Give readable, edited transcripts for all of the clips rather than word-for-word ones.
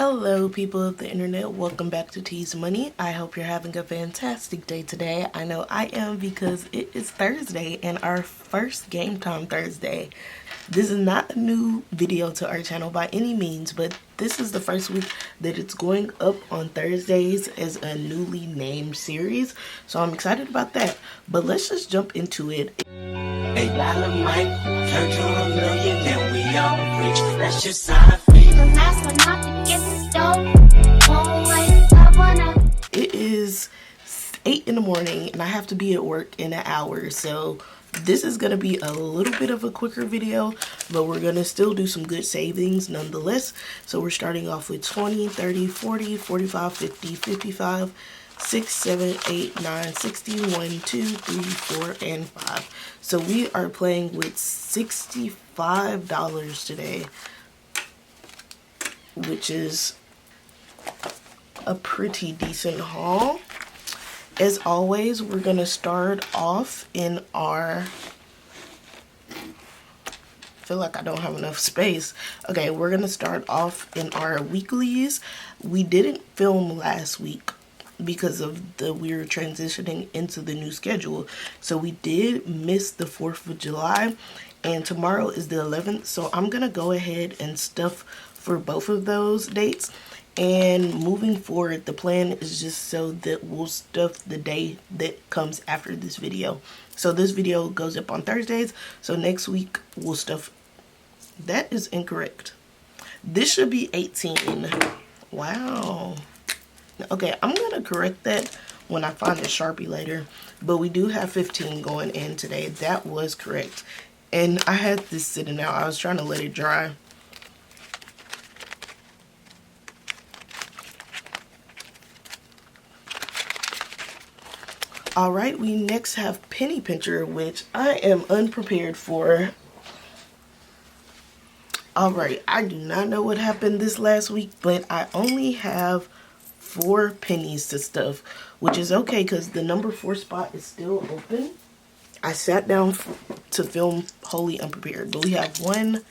Hello people of the internet, welcome back to Tease Money. I hope you're having a fantastic day today. I know I am because it is Thursday and our first Game Time Thursday. This is not a new video to our channel by any means, but this is the first week that it's going up on Thursdays as a newly named series. So I'm excited about that, but let's just jump into it. $8 mic, turn to $1 million, then we all rich. That's just how I feel. It is 8 in the morning and I have to be at work in an hour, so this is going to be a little bit of a quicker video, but we're going to still do some good savings nonetheless. So we're starting off with 20, 30, 40, 45, 50, 55, 6, 7, 8, 9, 60, 1, 2, 3, 4, and 5. So we are playing with $65 today, which is a pretty decent haul. As always, we're gonna start off in our, I feel like I don't have enough space. Okay, we're gonna start off in our weeklies. We didn't film last week because of we were transitioning into the new schedule, so we did miss the 4th of July, and tomorrow is the 11th, so I'm gonna go ahead and stuff for both of those dates. And moving forward, the plan is just so that we'll stuff the day that comes after this video. So this video goes up on Thursdays, so next week we'll stuff. That is incorrect. This should be 18. Wow. Okay, I'm gonna correct that when I find a Sharpie later, but we do have 15 going in today. That was correct. And I had this sitting out. I was trying to let it dry. Alright, we next have Penny Pincher, which I am unprepared for. Alright, I do not know what happened this last week, but I only have 4 pennies to stuff, which is okay because the number 4 spot is still open. I sat down to film wholly unprepared, but we have 1,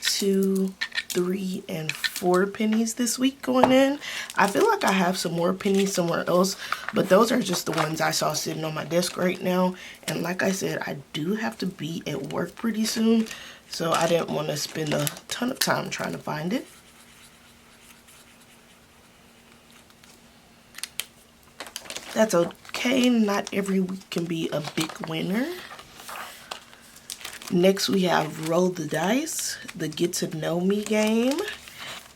2, 3, and 4 pennies this week going in. I feel like I have some more pennies somewhere else, but those are just the ones I saw sitting on my desk right now. And like I said, I do have to be at work pretty soon, so I didn't want to spend a ton of time trying to find it. That's okay, not every week can be a big winner. Next we have Roll the Dice, the Get to Know Me game.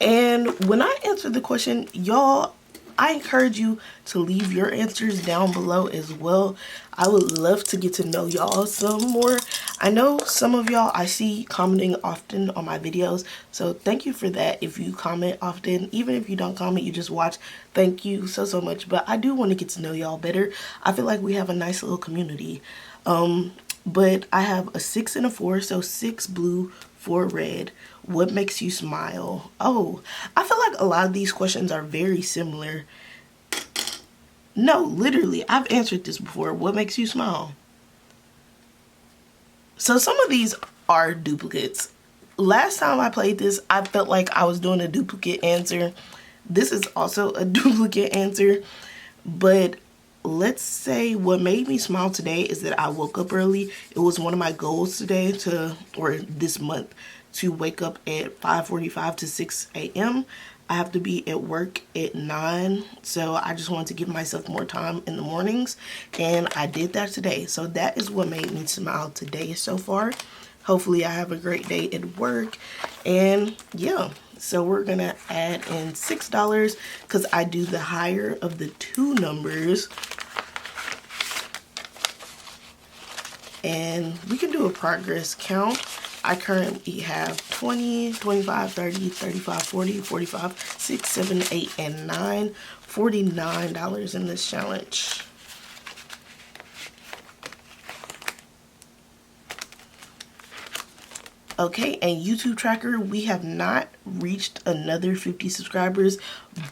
And when I answer the question, y'all, I encourage you to leave your answers down below as well. I would love to get to know y'all some more. I know some of y'all I see commenting often on my videos, so thank you for that. If you comment often, even if you don't comment, you just watch, thank you so much. But I do want to get to know y'all better. I feel like we have a nice little community. But I have a 6 and a 4, so 6 blue, 4 red. What makes you smile? Oh, I feel like a lot of these questions are very similar. No, literally, I've answered this before. What makes you smile? So some of these are duplicates. Last time I played this, I felt like I was doing a duplicate answer. This is also a duplicate answer, but let's say what made me smile today is that I woke up early. It was one of my goals today or this month, to wake up at 5:45 to 6 a.m. I have to be at work at 9, so I just wanted to give myself more time in the mornings, and I did that today. So that is what made me smile today so far. Hopefully I have a great day at work, and yeah. So we're gonna add in $6 because I do the higher of the 2 numbers. And we can do a progress count. I currently have 20, 25, 30, 35, 40, 45, 6, 7, 8, and 9. $49 in this challenge. Okay, and YouTube tracker, we have not reached another 50 subscribers,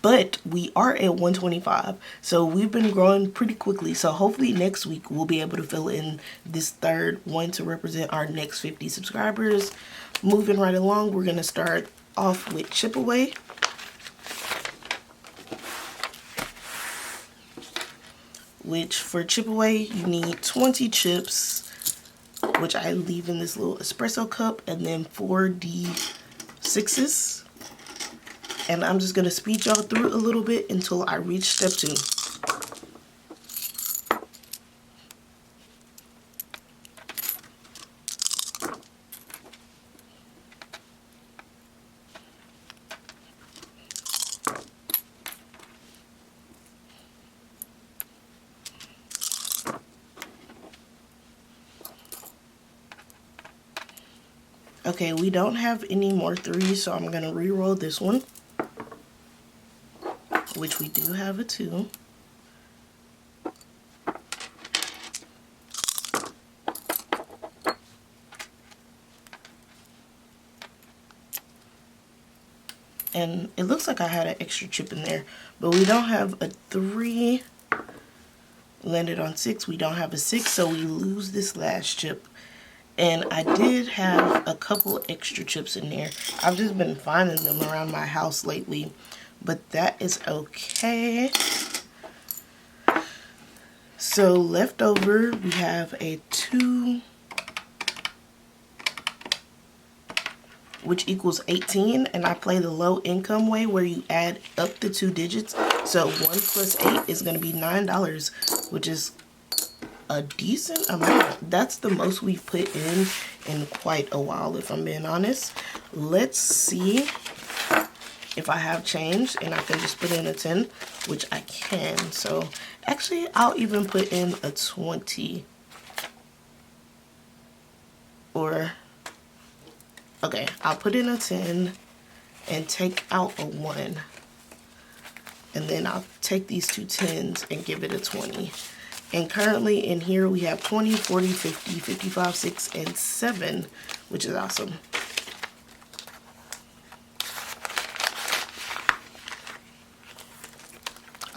but we are at 125. So we've been growing pretty quickly. So hopefully next week we'll be able to fill in this third one to represent our next 50 subscribers. Moving right along, we're going to start off with Chip Away. which for chip away, you need 20 chips, which I leave in this little espresso cup, and then 4 D6s. And I'm just going to speed y'all through a little bit until I reach step 2. Okay, we don't have any more 3s, so I'm going to re-roll this one, which we do have a 2. And it looks like I had an extra chip in there, but we don't have a 3. Landed on 6. We don't have a 6, so we lose this last chip. And I did have a couple extra chips in there. I've just been finding them around my house lately, but that is okay. So left over, we have a 2, which equals 18, and I play the low income way where you add up the 2 digits. So 1 plus 8 is going to be $9, which is a decent amount. That's the most we've put in quite a while, if I'm being honest. Let's see if I have change and I can just put in a 10, which I can. So actually, I'll even put in a 20. Or, okay, I'll put in a 10 and take out a 1. And then I'll take these 2 10s and give it a 20. And currently in here we have 20, 40, 50, 55, 6, and 7, which is awesome.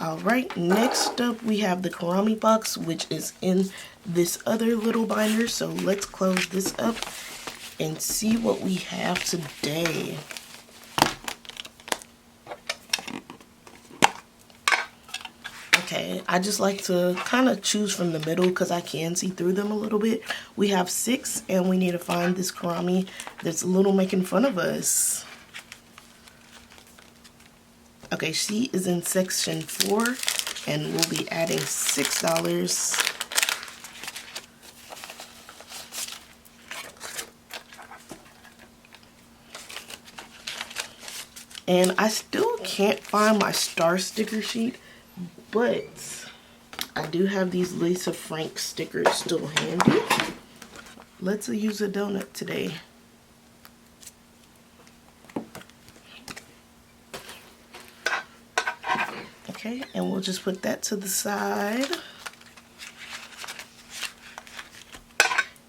Alright, next up we have the Karami box, which is in this other little binder. So let's close this up and see what we have today. Okay, I just like to kind of choose from the middle because I can see through them a little bit. We have 6, and we need to find this Karami that's a little making fun of us. Okay, she is in section 4, and we'll be adding $6. And I still can't find my star sticker sheet, but I do have these Lisa Frank stickers still handy. Let's use a donut today. Okay, and we'll just put that to the side.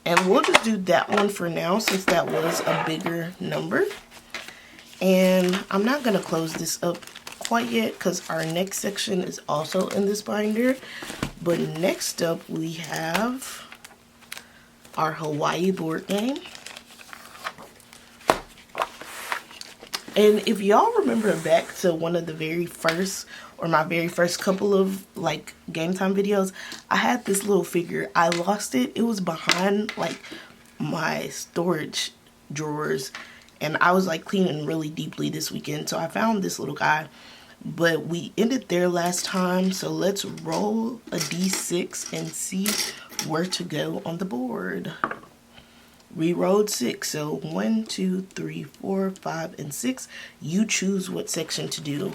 And we'll just do that one for now since that was a bigger number. And I'm not going to close this up quite yet because our next section is also in this binder. But next up we have our Hawaii board game. And if y'all remember back to one of the very first, or my very first couple of like game time videos, I had this little figure. I lost it. It was behind like my storage drawers, and I was like cleaning really deeply this weekend, so I found this little guy. But we ended there last time, so let's roll a d6 and see where to go on the board. We rolled 6, so 1, 2, 3, 4, 5, and 6. You choose what section to do.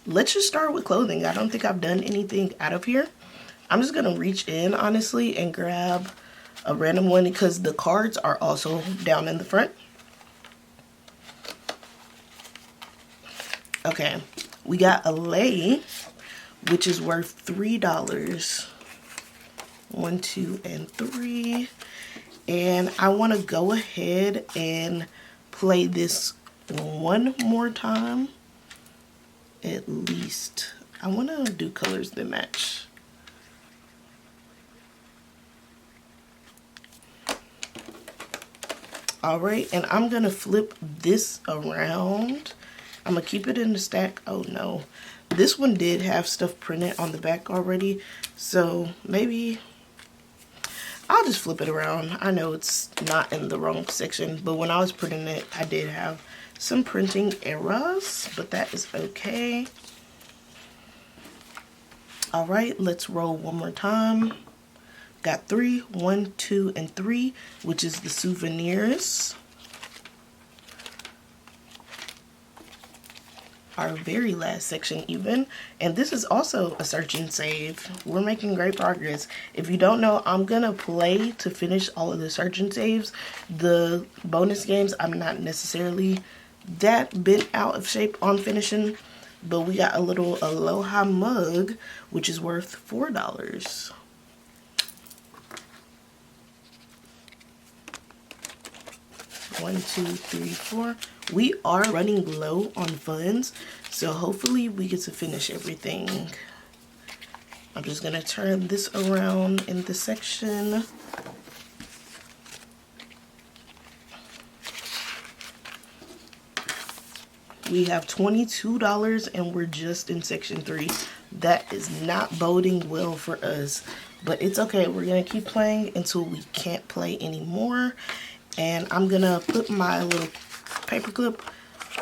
Let's just start with clothing. I don't think I've done anything out of here. I'm just gonna reach in honestly and grab a random one because the cards are also down in the front. Okay, we got a lei, which is worth $3. 1, 2, and 3. And I want to go ahead and play this one more time. At least. I want to do colors that match. Alright, and I'm going to flip this around. I'm going to keep it in the stack. Oh no. This one did have stuff printed on the back already, so maybe I'll just flip it around. I know it's not in the wrong section, but when I was printing it, I did have some printing errors, but that is okay. All right, let's roll one more time. Got 3, 1, 2, and 3, which is the souvenirs. Our very last section even, and this is also a search and save. We're making great progress. If you don't know, I'm gonna play to finish all of the search and saves. The bonus games, I'm not necessarily that bent out of shape on finishing, but we got a little Aloha mug, which is worth $4. One, two, three, four. We are running low on funds, so hopefully we get to finish everything. I'm just gonna turn this around in the section. We have $22 and we're just in section 3. That is not boding well for us, but it's okay. We're gonna keep playing until we can't play anymore. And I'm gonna put my little paper clip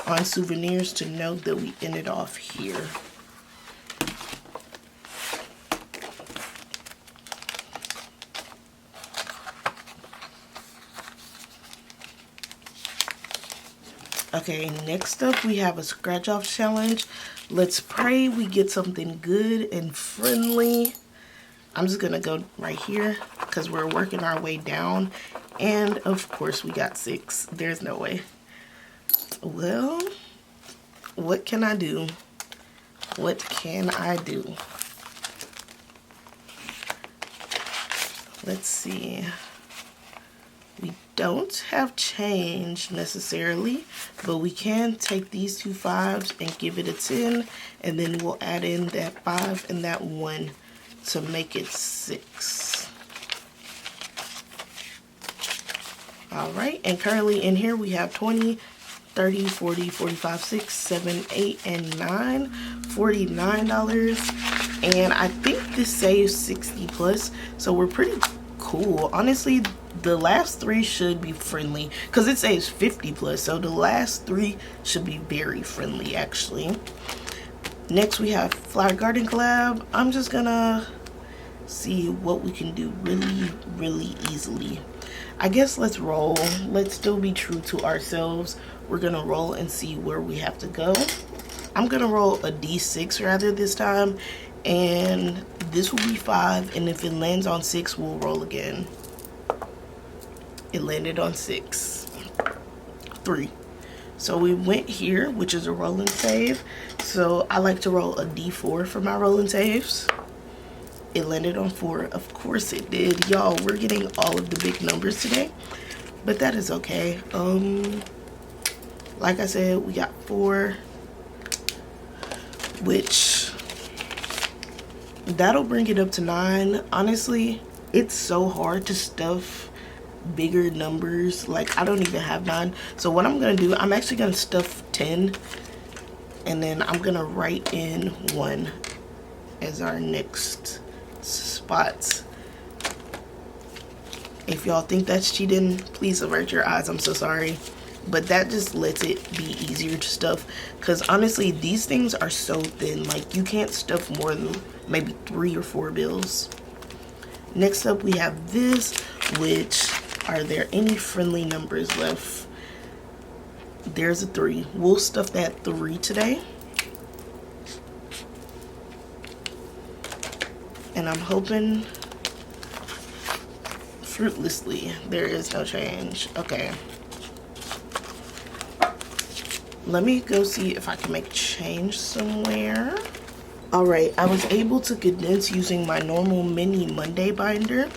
on souvenirs to know that we ended off here. Okay, next up we have a scratch off challenge. Let's pray we get something good and friendly. I'm just gonna go right here because we're working our way down, and of course we got 6. There's no way. Well, what can I do? What can I do? Let's see. We don't have change necessarily, but we can take these 2 5s and give it a 10, and then we'll add in that 5 and that 1 to make it 6. All right, and currently in here we have 20, 30, 40, 45, 6, 7, 8, and 9, $49. And I think this saves 60 plus, so we're pretty cool. Honestly, the last 3 should be friendly because it saves 50 plus, so the last 3 should be very friendly actually. Next we have Flower Garden Collab. I'm just gonna see what we can do really easily. I guess let's roll. Let's still be true to ourselves. We're gonna roll and see where we have to go. I'm gonna roll a d6 rather this time, and this will be 5, and if it lands on 6 we'll roll again. It landed on 6. 3. So we went here, which is a roll and save. So I like to roll a d4 for my roll and saves. It landed on 4. Of course it did. Y'all, we're getting all of the big numbers today, but that is okay. Like I said, we got 4, which that'll bring it up to 9. Honestly, it's so hard to stuff bigger numbers. Like, I don't even have 9. So what I'm gonna do, I'm actually gonna stuff 10, and then I'm gonna write in 1 as our next spots. If y'all think that's cheating, please avert your eyes. I'm so sorry, but that just lets it be easier to stuff, because honestly these things are so thin, like you can't stuff more than maybe 3 or 4 bills. Next up we have this, which, are there any friendly numbers left? There's a 3. We'll stuff that 3 today. And I'm hoping fruitlessly there is no change. Okay. Let me go see if I can make change somewhere. Alright, I was able to condense using my normal mini Monday binder,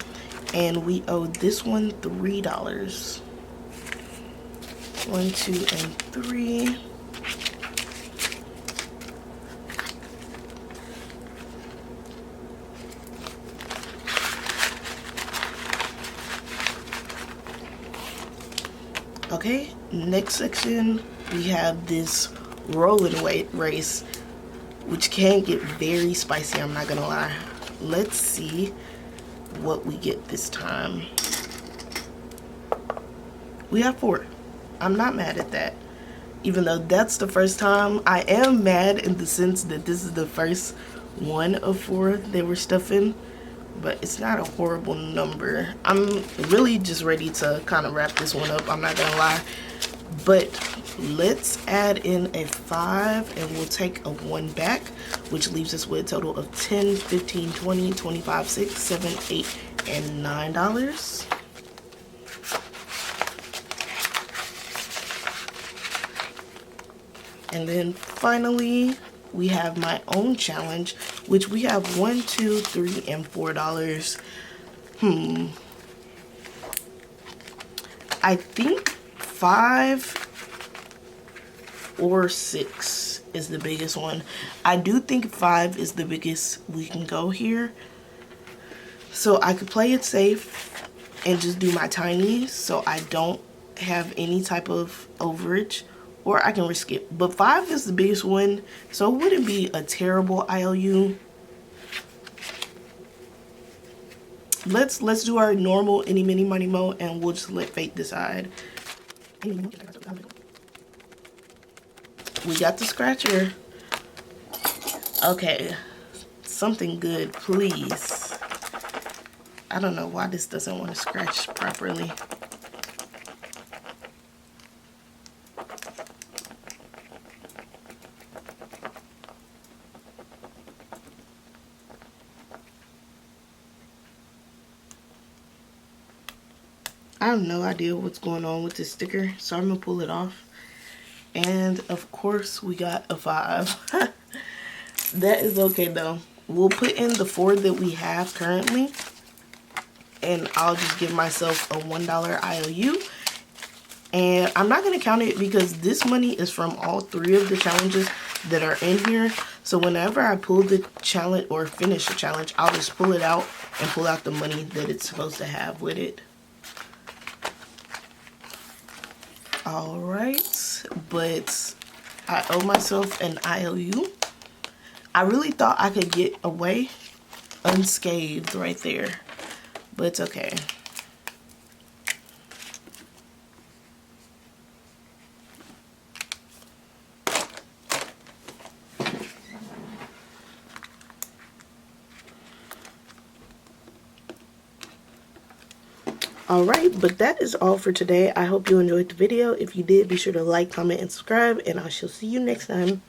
and we owe this one $3. 1, 2, and 3. Okay, next section we have this rolling weight race. which can get very spicy, I'm not gonna lie. Let's see what we get this time. We have 4. I'm not mad at that. Even though that's the first time, I am mad in the sense that this is the first one of 4 they were stuffing, but it's not a horrible number. I'm really just ready to kind of wrap this one up, I'm not gonna lie. But let's add in a 5 and we'll take a 1 back, which leaves us with a total of 10, 15, 20, 25, 6, 7, 8, and $9. And then finally, we have my own challenge, which we have 1, 2, 3, and $4. I think 5 or 6 is the biggest one. I do think 5 is the biggest we can go here. So I could play it safe and just do my tiny so I don't have any type of overage, or I can risk it. But 5 is the biggest one, so it wouldn't be a terrible IOU. Let's do our normal any mini money mo, and we'll just let fate decide. We got the scratcher. Okay, something good, please. I don't know why this doesn't want to scratch properly. I have no idea what's going on with this sticker, so I'm gonna pull it off. And of course we got a 5. That is okay though. We'll put in the 4 that we have currently, and I'll just give myself a $1 IOU. And I'm not gonna count it because this money is from all 3 of the challenges that are in here. So whenever I pull the challenge or finish the challenge, I'll just pull it out and pull out the money that it's supposed to have with it. Alright, but I owe myself an IOU. I really thought I could get away unscathed right there, but it's okay. Alright, but that is all for today. I hope you enjoyed the video. If you did, be sure to like, comment, and subscribe, and I shall see you next time.